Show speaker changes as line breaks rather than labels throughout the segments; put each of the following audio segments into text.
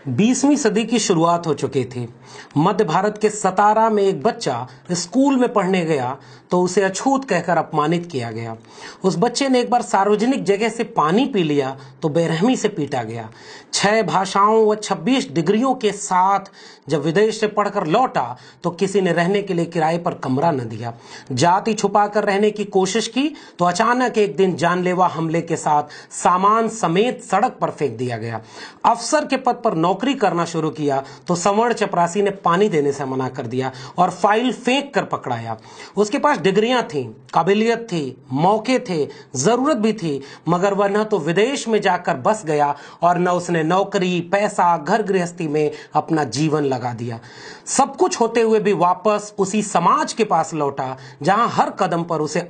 20वीं सदी की शुरुआत हो चुकी थी। मध्य भारत के सतारा में एक बच्चा स्कूल में पढ़ने गया तो उसे अछूत कहकर अपमानित किया गया। उस बच्चे ने एक बार सार्वजनिक जगह से पानी पी लिया तो बेरहमी से पीटा गया। 6 भाषाओं व 26 डिग्रियों के साथ जब विदेश से पढ़कर लौटा तो किसी ने रहने के लिए किराए पर कमरा न दिया। जाति छुपाकर रहने की कोशिश की तो अचानक एक दिन जानलेवा हमले के साथ सामान समेत सड़क पर फेंक दिया गया। अफसर के पद पर नौकरी करना शुरू किया तो सवर्ण चपरासी ने पानी देने से मना कर दिया और फाइल फेंक कर पकड़ाया। उसके पास डिग्रियां थीं, काबिलियत थी, मौके थे, जरूरत भी थी, मगर वह न तो विदेश में जाकर बस गया और न उसने नौकरी, पैसा, घर गृहस्थी में अपना जीवन लगा दिया। सब कुछ होते हुए भी वापस उसी समाज के पास लौटा जहां हर कदम पर उसे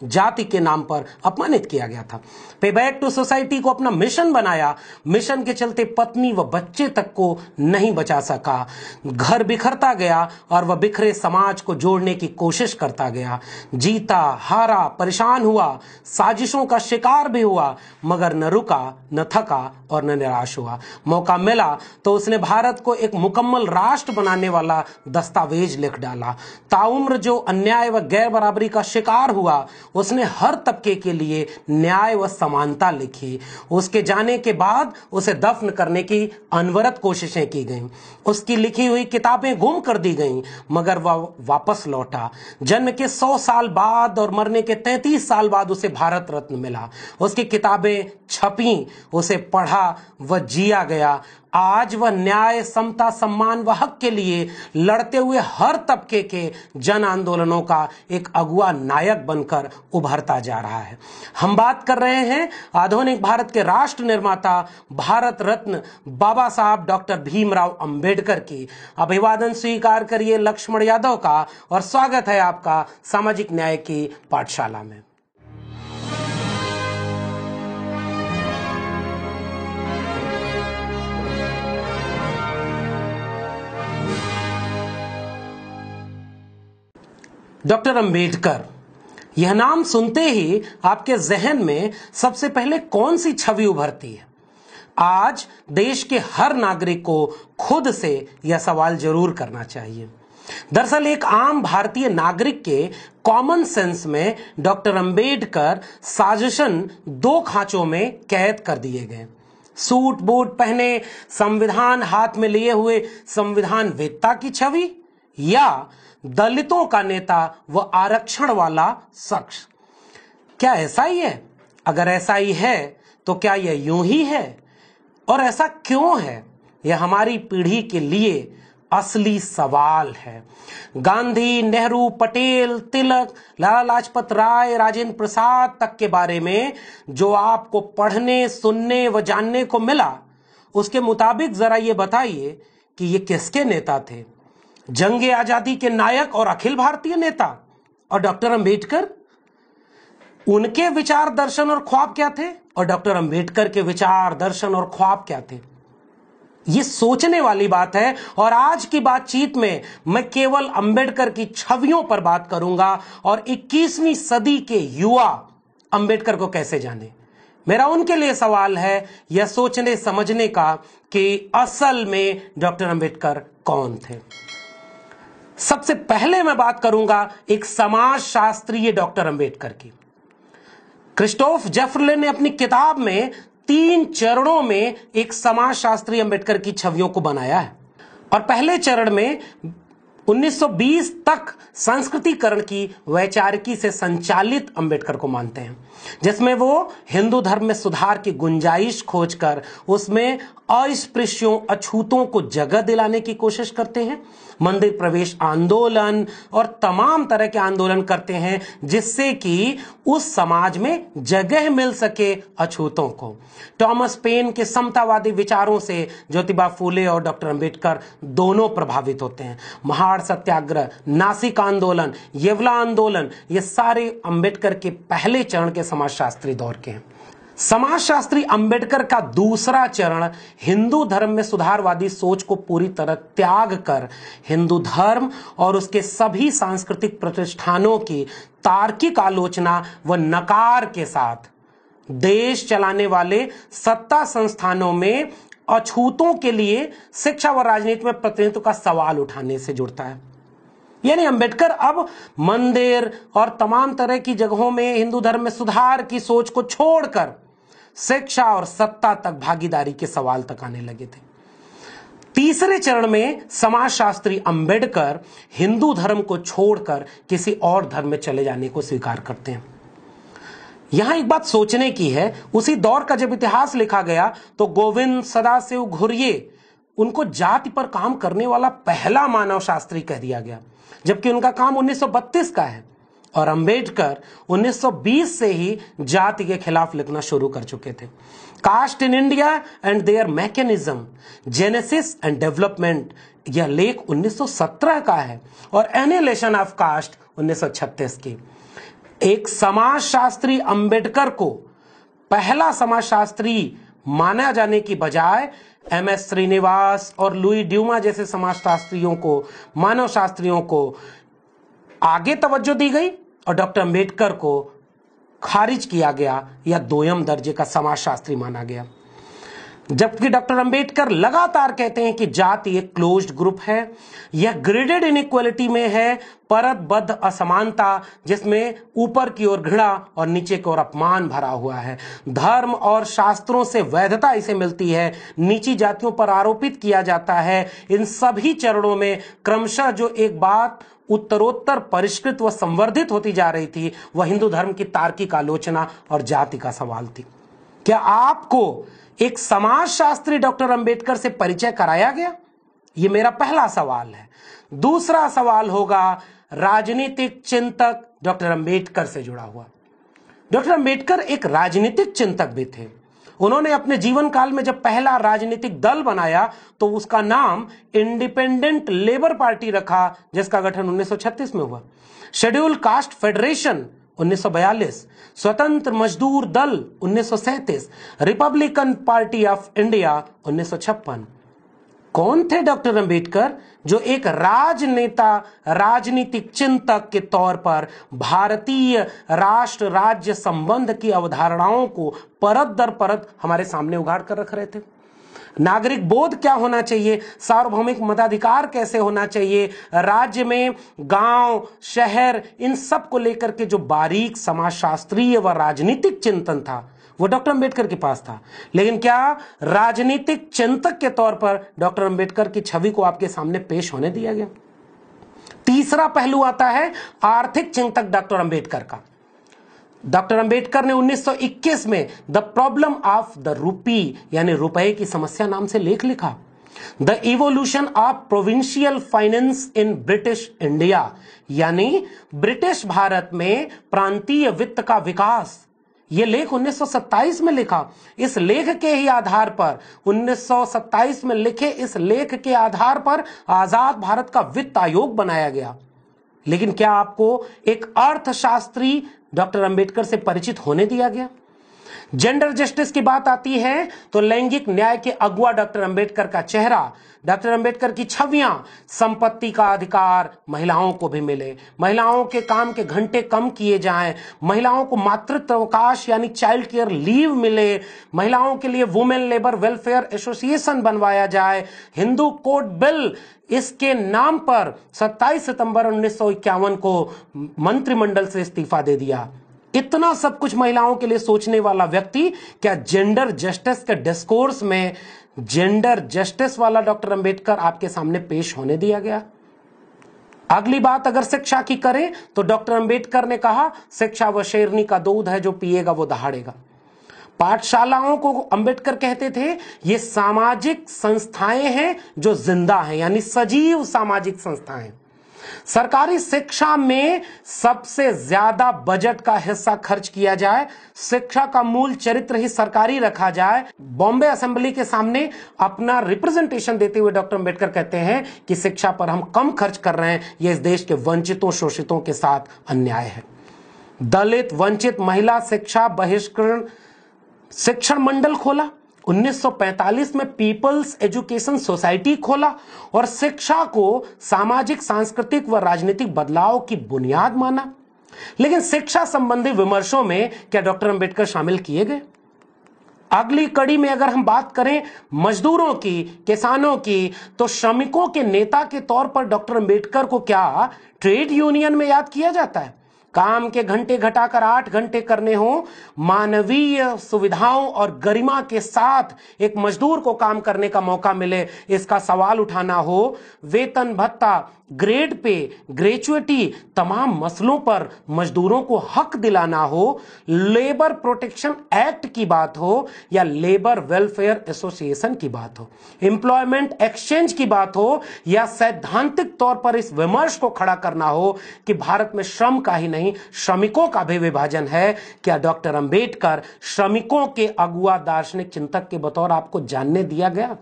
जाति के नाम पर अपमानित किया गया था। पे बैक टू सोसाइटी को अपना मिशन बनाया। मिशन के चलते पत्नी व बच्चे तक को नहीं बचा सका। घर बिखरता गया और वह बिखरे समाज को जोड़ने की कोशिश करता गया। जीता, हारा, परेशान हुआ, साजिशों का शिकार भी हुआ, मगर न रुका, न थका और न निराश हुआ। मौका मिला तो उसने भारत को एक मुकम्मल राष्ट्र बनाने वाला दस्तावेज लिख डाला। ताउम्र जो अन्याय व गैर बराबरी का शिकार हुआ, उसने हर तबके के लिए न्याय व समानता लिखी। उसके जाने के बाद उसे दफन करने की अनवरत कोशिशें की गईं। उसकी लिखी हुई किताबें गुम कर दी गईं, मगर वह वापस लौटा। जन्म के 100 साल बाद और मरने के 33 साल बाद उसे भारत रत्न मिला। उसकी किताबें छपी, उसे पढ़ा व जिया गया। आज वह न्याय, समता, सम्मान व हक के लिए लड़ते हुए हर तबके के जन आंदोलनों का एक अगुआ नायक बनकर उभरता जा रहा है। हम बात कर रहे हैं आधुनिक भारत के राष्ट्र निर्माता, भारत रत्न बाबा साहब डॉक्टर भीमराव अंबेडकर की। अभिवादन स्वीकार करिए लक्ष्मण यादव का और स्वागत है आपका सामाजिक न्याय की पाठशाला में। डॉक्टर अंबेडकर, यह नाम सुनते ही आपके जहन में सबसे पहले कौन सी छवि उभरती है? आज देश के हर नागरिक को खुद से यह सवाल जरूर करना चाहिए। दरअसल एक आम भारतीय नागरिक के कॉमन सेंस में डॉक्टर अंबेडकर साजिशन 2 खांचों में कैद कर दिए गए। सूट बूट पहने, संविधान हाथ में लिए हुए संविधान वेत्ता की छवि, या दलितों का नेता व आरक्षण वाला शख्स? क्या ऐसा ही है? अगर ऐसा ही है तो क्या यह यूं ही है? और ऐसा क्यों है? यह हमारी पीढ़ी के लिए असली सवाल है। गांधी, नेहरू, पटेल, तिलक, लाला लाजपत राय, राजेंद्र प्रसाद तक के बारे में जो आपको पढ़ने, सुनने व जानने को मिला, उसके मुताबिक जरा ये बताइए कि ये किसके नेता थे? जंगे आजादी के नायक और अखिल भारतीय नेता। और डॉक्टर अंबेडकर, उनके विचार, दर्शन और ख्वाब क्या थे? और डॉक्टर अंबेडकर के विचार, दर्शन और ख्वाब क्या थे? ये सोचने वाली बात है। और आज की बातचीत में मैं केवल अंबेडकर की छवियों पर बात करूंगा और 21वीं सदी के युवा अंबेडकर को कैसे जाने। मेरा उनके लिए सवाल है यह सोचने समझने का कि असल में डॉक्टर अंबेडकर कौन थे। सबसे पहले मैं बात करूंगा एक समाज शास्त्रीय डॉक्टर अंबेडकर की। क्रिस्टोफ जेफरले ने अपनी किताब में 3 चरणों में एक समाज शास्त्री अंबेडकर की छवियों को बनाया है। और पहले चरण में 1920 तक संस्कृतिकरण की वैचारिकी से संचालित अंबेडकर को मानते हैं, जिसमें वो हिंदू धर्म में सुधार की गुंजाइश खोजकर उसमें अस्पृश्यों, अछूतों को जगह दिलाने की कोशिश करते हैं। मंदिर प्रवेश आंदोलन और तमाम तरह के आंदोलन करते हैं जिससे कि उस समाज में जगह मिल सके अछूतों को। थॉमस पेन के समतावादी विचारों से ज्योतिबा फूले और डॉक्टर अंबेडकर दोनों प्रभावित होते हैं। महाड़ सत्याग्रह, नासिक आंदोलन, येवला आंदोलन, ये सारे अंबेडकर के पहले चरण के समाजशास्त्री दौर के हैं। समाजशास्त्री अंबेडकर का दूसरा चरण हिंदू धर्म में सुधारवादी सोच को पूरी तरह त्याग कर हिंदू धर्म और उसके सभी सांस्कृतिक प्रतिष्ठानों की तार्किक आलोचना व नकार के साथ देश चलाने वाले सत्ता संस्थानों में अछूतों के लिए शिक्षा व राजनीति में प्रतिनिधित्व का सवाल उठाने से जुड़ता है। यानी अंबेडकर अब मंदिर और तमाम तरह की जगहों में हिंदू धर्म में सुधार की सोच को छोड़कर शिक्षा और सत्ता तक भागीदारी के सवाल तक आने लगे थे। तीसरे चरण में समाजशास्त्री अंबेडकर हिंदू धर्म को छोड़कर किसी और धर्म में चले जाने को स्वीकार करते हैं। यहां एक बात सोचने की है, उसी दौर का जब इतिहास लिखा गया तो गोविंद सदाशिव घुर्ये उनको जाति पर काम करने वाला पहला मानव शास्त्री कह दिया गया, जबकि उनका काम 1932 का है और अंबेडकर 1920 से ही जाति के खिलाफ लिखना शुरू कर चुके थे। Caste in India and their mechanism, genesis and development, यह लेख 1917 का है और एनिहिलेशन ऑफ कास्ट 1936 की। एक समाजशास्त्री अंबेडकर को पहला समाजशास्त्री माना जाने की बजाय एमएस श्रीनिवास और लुई ड्यूमा जैसे समाजशास्त्रियों को, मानव शास्त्रियों को आगे तवज्जो दी गई और डॉक्टर अंबेडकर को खारिज किया गया या दोयम दर्जे का समाजशास्त्री माना गया। जबकि डॉक्टर अंबेडकर लगातार कहते हैं कि जाति एक क्लोज्ड ग्रुप है, यह ग्रेडेड इनइक्वालिटी में है, परतबद्ध असमानता जिसमें ऊपर की ओर घृणा और नीचे की ओर अपमान भरा हुआ है। धर्म और शास्त्रों से वैधता इसे मिलती है, नीची जातियों पर आरोपित किया जाता है। इन सभी चरणों में क्रमशः जो एक बात उत्तरोत्तर परिष्कृत व संवर्धित होती जा रही थी वह हिंदू धर्म की तार्किक आलोचना और जाति का सवाल थी। क्या आपको एक समाजशास्त्री डॉक्टर अंबेडकर से परिचय कराया गया? यह मेरा पहला सवाल है। दूसरा सवाल होगा राजनीतिक चिंतक डॉक्टर अंबेडकर से जुड़ा हुआ। डॉक्टर अंबेडकर एक राजनीतिक चिंतक भी थे। उन्होंने अपने जीवन काल में जब पहला राजनीतिक दल बनाया तो उसका नाम इंडिपेंडेंट लेबर पार्टी रखा, जिसका गठन 1936 में हुआ। शेड्यूल कास्ट फेडरेशन 1942, स्वतंत्र मजदूर दल 1937, रिपब्लिकन पार्टी ऑफ इंडिया 1956। कौन थे डॉक्टर अंबेडकर जो एक राजनेता, राजनीतिक चिंतक के तौर पर भारतीय राष्ट्र राज्य संबंध की अवधारणाओं को परत दर परत हमारे सामने उगाड़ कर रख रहे थे। नागरिक बोध क्या होना चाहिए, सार्वभौमिक मताधिकार कैसे होना चाहिए, राज्य में गांव, शहर, इन सब को लेकर के जो बारीक समाजशास्त्रीय व राजनीतिक चिंतन था वो डॉक्टर अंबेडकर के पास था। लेकिन क्या राजनीतिक चिंतक के तौर पर डॉक्टर अंबेडकर की छवि को आपके सामने पेश होने दिया गया? तीसरा पहलू आता है आर्थिक चिंतक डॉक्टर अंबेडकर का। डॉक्टर अंबेडकर ने 1921 में the problem of the rupee यानी रुपए की समस्या नाम से लेख लिखा। The evolution of provincial finance in British India, यानी ब्रिटिश भारत में प्रांतीय वित्त का विकास, यह लेख 1927 में लिखा। इस लेख के ही आधार पर 1927 में लिखे इस लेख के आधार पर आजाद भारत का वित्त आयोग बनाया गया। लेकिन क्या आपको एक अर्थशास्त्री डॉक्टर अंबेडकर से परिचित होने दिया गया? जेंडर जस्टिस की बात आती है तो लैंगिक न्याय के अगुआ डॉक्टर अंबेडकर का चेहरा, डॉक्टर अंबेडकर की छवियां, संपत्ति का अधिकार महिलाओं को भी मिले, महिलाओं के काम के घंटे कम किए जाएं, महिलाओं को मातृत्व अवकाश यानी चाइल्ड केयर लीव मिले, महिलाओं के लिए वुमेन लेबर वेलफेयर एसोसिएशन बनवाया जाए, हिंदू कोड बिल, इसके नाम पर 27 सितंबर 1951 को मंत्रिमंडल से इस्तीफा दे दिया। इतना सब कुछ महिलाओं के लिए सोचने वाला व्यक्ति क्या जेंडर जस्टिस के डिस्कोर्स में जेंडर जस्टिस वाला डॉक्टर अंबेडकर आपके सामने पेश होने दिया गया? अगली बात अगर शिक्षा की करें तो डॉक्टर अंबेडकर ने कहा शिक्षा वो शेरनी का दूध है, जो पिएगा वो दहाड़ेगा। पाठशालाओं को अंबेडकर कहते थे ये सामाजिक संस्थाएं हैं जो जिंदा हैं, यानी सजीव सामाजिक संस्थाएं। सरकारी शिक्षा में सबसे ज्यादा बजट का हिस्सा खर्च किया जाए, शिक्षा का मूल चरित्र ही सरकारी रखा जाए। बॉम्बे असेंबली के सामने अपना रिप्रेजेंटेशन देते हुए डॉक्टर अंबेडकर कहते हैं कि शिक्षा पर हम कम खर्च कर रहे हैं, यह इस देश के वंचितों शोषितों के साथ अन्याय है। दलित, वंचित, महिला शिक्षा बहिष्करण शिक्षण मंडल खोला। 1945 में पीपल्स एजुकेशन सोसाइटी खोला और शिक्षा को सामाजिक, सांस्कृतिक व राजनीतिक बदलाव की बुनियाद माना। लेकिन शिक्षा संबंधी विमर्शों में क्या डॉक्टर अंबेडकर शामिल किए गए? अगली कड़ी में अगर हम बात करें मजदूरों की, किसानों की, तो श्रमिकों के नेता के तौर पर डॉक्टर अंबेडकर को क्या ट्रेड यूनियन में याद किया जाता है? काम के घंटे घटाकर 8 घंटे करने हो, मानवीय सुविधाओं और गरिमा के साथ एक मजदूर को काम करने का मौका मिले, इसका सवाल उठाना हो, वेतन भत्ता, ग्रेड पे, ग्रेचुइटी, तमाम मसलों पर मजदूरों को हक दिलाना हो, लेबर प्रोटेक्शन एक्ट की बात हो या लेबर वेलफेयर एसोसिएशन की बात हो, एम्प्लॉयमेंट एक्सचेंज की बात हो या सैद्धांतिक तौर पर इस विमर्श को खड़ा करना हो कि भारत में श्रम का ही नहीं श्रमिकों का भी विभाजन है, क्या डॉक्टर अंबेडकर श्रमिकों के अगुआ दार्शनिक चिंतक के बतौर आपको जानने दिया गया?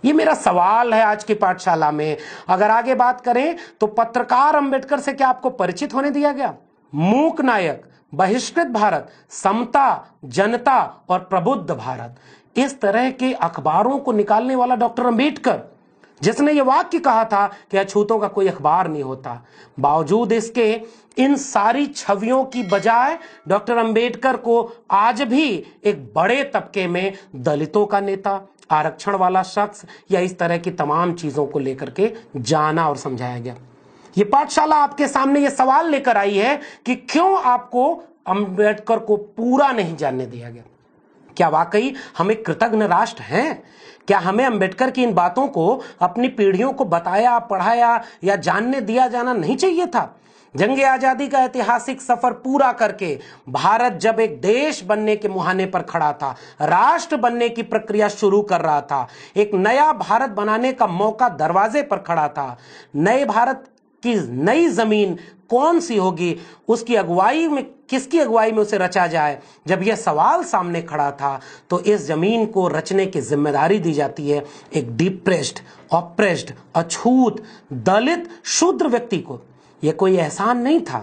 ये मेरा सवाल है आज की पाठशाला में। अगर आगे बात करें तो पत्रकार अंबेडकर से क्या आपको परिचित होने दिया गया? मूक नायक, बहिष्कृत भारत, समता, जनता और प्रबुद्ध भारत, इस तरह के अखबारों को निकालने वाला डॉक्टर अंबेडकर, जिसने ये वाक्य कहा था कि अछूतों का कोई अखबार नहीं होता, बावजूद इसके इन सारी छवियों की बजाय डॉक्टर अंबेडकर को आज भी एक बड़े तबके में दलितों का नेता, आरक्षण वाला शख्स या इस तरह की तमाम चीजों को लेकर के जाना और समझाया गया। ये पाठशाला आपके सामने ये सवाल लेकर आई है कि क्यों आपको अंबेडकर को पूरा नहीं जानने दिया गया? क्या वाकई हम एक कृतज्ञ राष्ट्र हैं? क्या हमें अंबेडकर की इन बातों को अपनी पीढ़ियों को बताया, पढ़ाया या जानने दिया जाना नहीं चाहिए था? जंग आजादी का ऐतिहासिक सफर पूरा करके भारत जब एक देश बनने के मुहाने पर खड़ा था, राष्ट्र बनने की प्रक्रिया शुरू कर रहा था, एक नया भारत बनाने का मौका दरवाजे पर खड़ा था, नए भारत की नई जमीन कौन सी होगी, उसकी अगुवाई में, किसकी अगुवाई में उसे रचा जाए, जब यह सवाल सामने खड़ा था तो इस जमीन को रचने की जिम्मेदारी दी जाती है एक डिप्रेस्ड, ऑप्रेस्ड, अछूत, दलित, शूद्र व्यक्ति को। यह कोई एहसान नहीं था,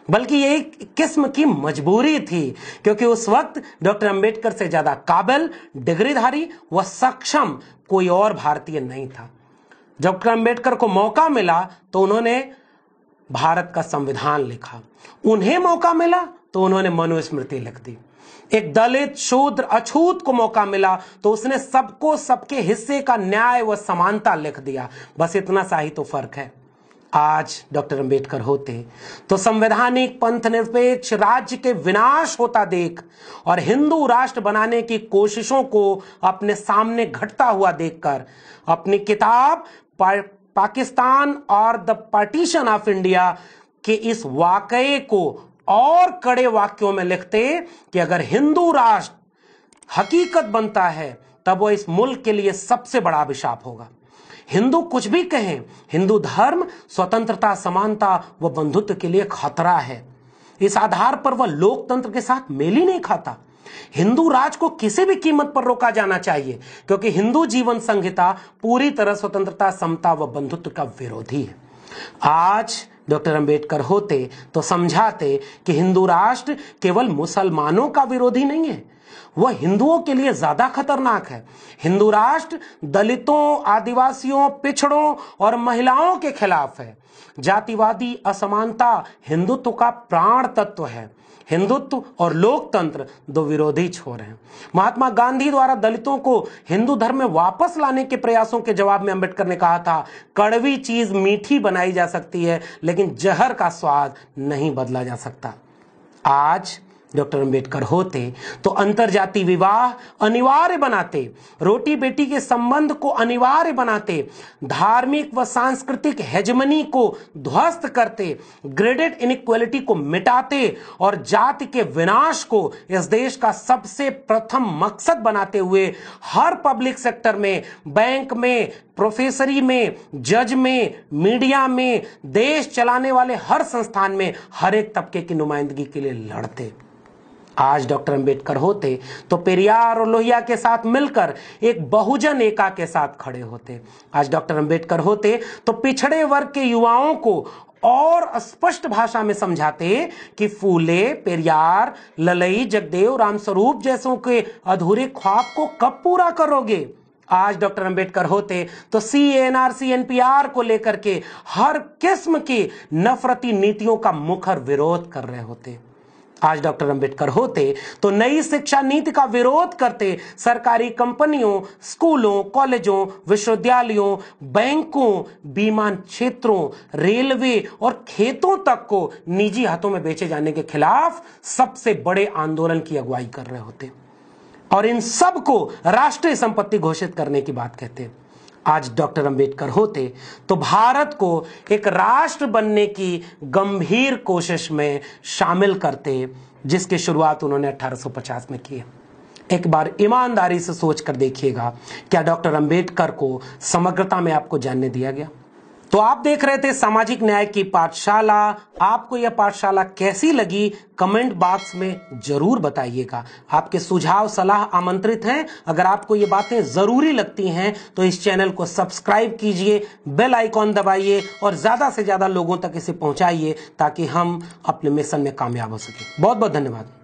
बल्कि ये एक किस्म की मजबूरी थी, क्योंकि उस वक्त डॉक्टर अंबेडकर से ज्यादा काबिल, डिग्रीधारी व सक्षम कोई और भारतीय नहीं था। डॉक्टर अंबेडकर को मौका मिला तो उन्होंने भारत का संविधान लिखा, उन्हें मौका मिला तो उन्होंने मनुस्मृति लिख दी। एक दलित, शूद्र, अछूत को मौका मिला तो उसने सबको सबके हिस्से का न्याय व समानता लिख दिया। बस इतना सा ही तो फर्क है। आज डॉक्टर अंबेडकर होते तो संवैधानिक पंथ निरपेक्ष राज्य के विनाश होता देख और हिंदू राष्ट्र बनाने की कोशिशों को अपने सामने घटता हुआ देखकर अपनी किताब पाकिस्तान और द पार्टीशन ऑफ इंडिया के इस वाकये को और कड़े वाक्यों में लिखते कि अगर हिंदू राष्ट्र हकीकत बनता है तब वो इस मुल्क के लिए सबसे बड़ा अभिशाप होगा। हिंदू कुछ भी कहें, हिंदू धर्म स्वतंत्रता, समानता व बंधुत्व के लिए खतरा है। इस आधार पर वह लोकतंत्र के साथ मेल ही नहीं खाता। हिंदू राज को किसी भी कीमत पर रोका जाना चाहिए, क्योंकि हिंदू जीवन संहिता पूरी तरह स्वतंत्रता, समता व बंधुत्व का विरोधी है। आज डॉक्टर अंबेडकर होते तो समझाते कि हिंदू राष्ट्र केवल मुसलमानों का विरोधी नहीं है, वह हिंदुओं के लिए ज्यादा खतरनाक है। हिंदू राष्ट्र दलितों, आदिवासियों, पिछड़ों और महिलाओं के खिलाफ है। जातिवादी असमानता हिंदुत्व का प्राण तत्व है। हिंदुत्व और लोकतंत्र दो विरोधी छोर हैं। महात्मा गांधी द्वारा दलितों को हिंदू धर्म में वापस लाने के प्रयासों के जवाब में अंबेडकर ने कहा था, कड़वी चीज मीठी बनाई जा सकती है, लेकिन जहर का स्वाद नहीं बदला जा सकता। आज डॉक्टर अंबेडकर होते तो अंतरजातीय विवाह अनिवार्य बनाते, रोटी बेटी के संबंध को अनिवार्य बनाते, धार्मिक व सांस्कृतिक हेजमनी को ध्वस्त करते, ग्रेडेड इनइक्वालिटी को मिटाते और जाति के विनाश को इस देश का सबसे प्रथम मकसद बनाते हुए हर पब्लिक सेक्टर में, बैंक में, प्रोफेसरी में, जज में, मीडिया में, देश चलाने वाले हर संस्थान में हर एक तबके की नुमाइंदगी के लिए लड़ते। आज डॉक्टर अंबेडकर होते तो पेरियार और लोहिया के साथ मिलकर एक बहुजन एका के साथ खड़े होते। आज डॉक्टर अंबेडकर होते तो पिछड़े वर्ग के युवाओं को और स्पष्ट भाषा में समझाते कि फूले, पेरियार, ललई, जगदेव, रामस्वरूप जैसों के अधूरे ख्वाब को कब पूरा करोगे। आज डॉक्टर अंबेडकर होते तो CNRC NPR को लेकर के हर किस्म की नफरती नीतियों का मुखर विरोध कर रहे होते। आज डॉक्टर अंबेडकर होते तो नई शिक्षा नीति का विरोध करते सरकारी कंपनियों, स्कूलों, कॉलेजों, विश्वविद्यालयों, बैंकों, बीमा क्षेत्रों, रेलवे और खेतों तक को निजी हाथों में बेचे जाने के खिलाफ सबसे बड़े आंदोलन की अगुवाई कर रहे होते और इन सब को राष्ट्रीय संपत्ति घोषित करने की बात कहते। आज डॉक्टर अंबेडकर होते तो भारत को एक राष्ट्र बनने की गंभीर कोशिश में शामिल करते, जिसकी शुरुआत उन्होंने 1850 में की। एक बार ईमानदारी से सोचकर देखिएगा, क्या डॉक्टर अंबेडकर को समग्रता में आपको जानने दिया गया? तो आप देख रहे थे सामाजिक न्याय की पाठशाला। आपको यह पाठशाला कैसी लगी कमेंट बॉक्स में जरूर बताइएगा। आपके सुझाव सलाह आमंत्रित हैं। अगर आपको ये बातें जरूरी लगती हैं तो इस चैनल को सब्सक्राइब कीजिए, बेल आइकॉन दबाइए और ज्यादा से ज्यादा लोगों तक इसे पहुंचाइए ताकि हम अपने मिशन में कामयाब हो सके। बहुत बहुत धन्यवाद।